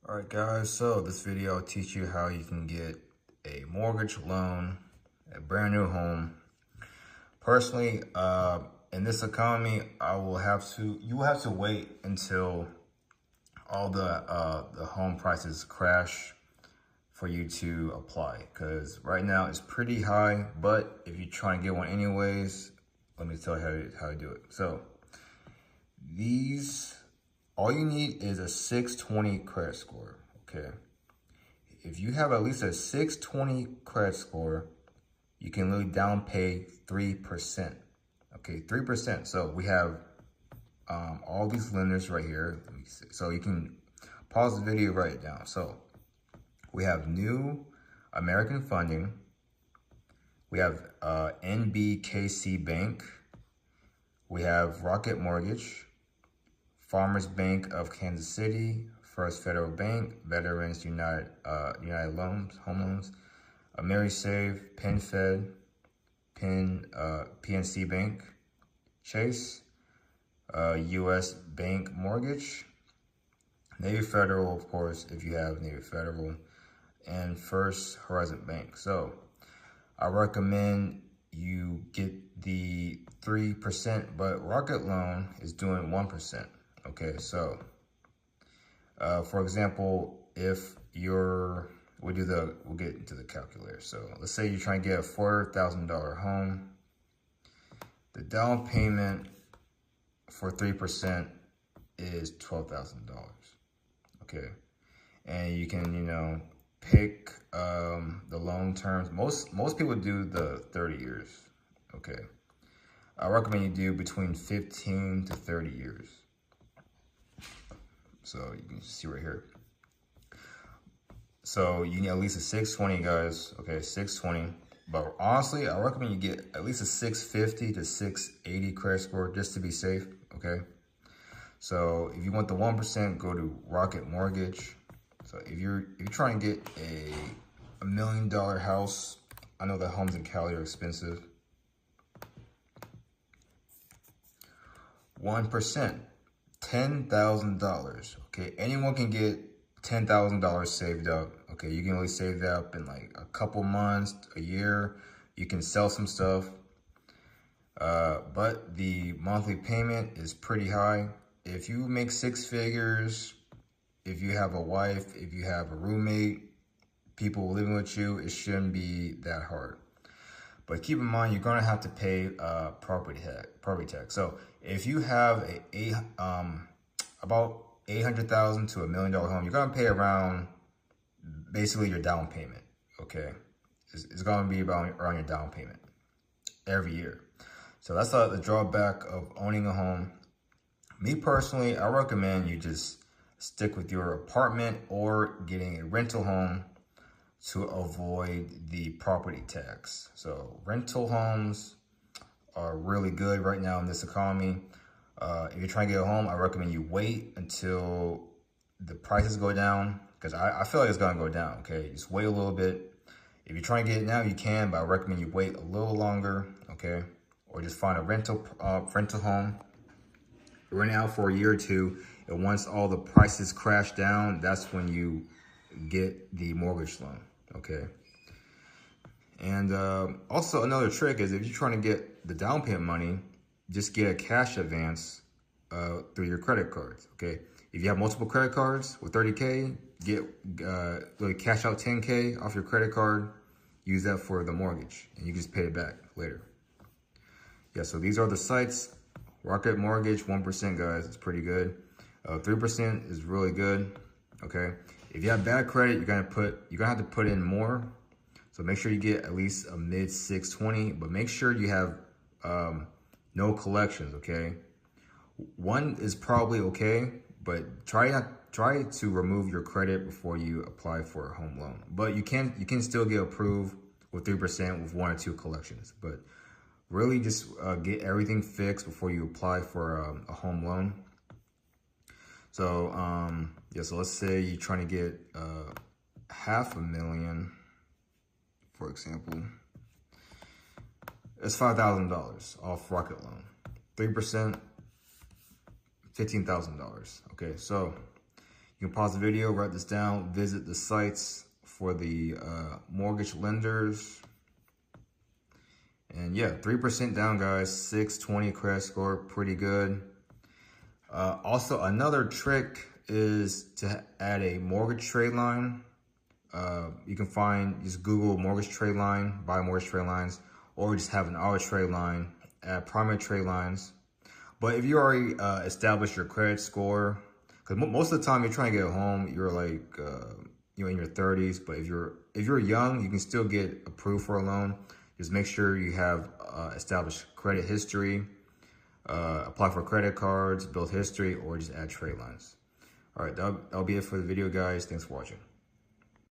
All right, guys, so this video will teach you how you can get a mortgage loan, a brand new home. Personally, in this economy, you will have to wait until all the home prices crash for you to apply. Because right now it's pretty high, but if you're trying to get one anyways, let me tell you how to do it. So all you need is a 620 credit score, okay? If you have at least a 620 credit score, you can literally down pay 3%, okay? 3%. So we have all these lenders right here. So you can pause the video, write it down. So we have New American Funding. We have NBKC Bank. We have Rocket Mortgage, Farmers Bank of Kansas City, First Federal Bank, Veterans United Loans, Home Loans, AmeriSave, PenFed, PNC Bank, Chase, U.S. Bank Mortgage, Navy Federal, of course, if you have Navy Federal, and First Horizon Bank. So I recommend you get the 3%, but Rocket Loan is doing 1%. Okay, so for example, if we'll get into the calculator. So let's say you're trying to get a $4,000 home. The down payment for 3% is $12,000. Okay, and you can pick the loan terms. Most people do the 30 years. Okay, I recommend you do between 15 to 30 years. So you can see right here. So you need at least a 620, guys. Okay, 620. But honestly, I recommend you get at least a 650 to 680 credit score just to be safe. Okay. So if you want the 1%, go to Rocket Mortgage. So if you're trying to get a $1 million house, I know that homes in Cali are expensive. 1%. $10,000. Okay, anyone can get $10,000 saved up. Okay, you can only save that up in like a couple months, a year. You can sell some stuff, but the monthly payment is pretty high. If you make six figures, if you have a wife, if you have a roommate, people living with you, it shouldn't be that hard. But keep in mind, you're gonna have to pay property tax. So if you have about $800,000 to $1 million home, you're gonna pay around basically your down payment. Okay, it's gonna be around your down payment every year. So that's the drawback of owning a home. Me personally, I recommend you just stick with your apartment or getting a rental home to avoid the property tax. So rental homes are really good right now in this economy. If you're trying to get a home, I recommend you wait until the prices go down, because I feel like it's gonna go down, okay? Just wait a little bit. If you're trying to get it now, you can, but I recommend you wait a little longer, okay? Or just find a rental home, rent it out for a year or two, and once all the prices crash down, that's when you get the mortgage loan, okay? And also another trick is if you're trying to get the down payment money, just get a cash advance through your credit cards, okay? If you have multiple credit cards with 30K, cash out 10K off your credit card, use that for the mortgage, and you just pay it back later. Yeah, so these are the sites. Rocket Mortgage, 1%, guys, it's pretty good. 3% is really good, okay? If you have bad credit, you're gonna have to put in more. So make sure you get at least a mid 620, but make sure you have no collections, okay? One is probably okay, but try to remove your credit before you apply for a home loan. But you can still get approved with 3% with 1 or 2 collections. But really just get everything fixed before you apply for a home loan. So yeah, so let's say you're trying to get $500,000, for example. It's $5,000 off Rocket Loan. 3%, $15,000. Okay, so You can pause the video, write this down, visit the sites for the mortgage lenders. And yeah, 3% down, guys. 620 credit score, pretty good. Also, another trick is to add a mortgage trade line. You can just Google mortgage trade line, buy mortgage trade lines, or just have an auto trade line, add primary trade lines. But if you already established your credit score, because most of the time you're trying to get a home, you're like in your 30s. But if you're young, you can still get approved for a loan. Just make sure you have established credit history, apply for credit cards, build history, or just add trade lines. All right, that'll be it for the video, guys. Thanks for watching.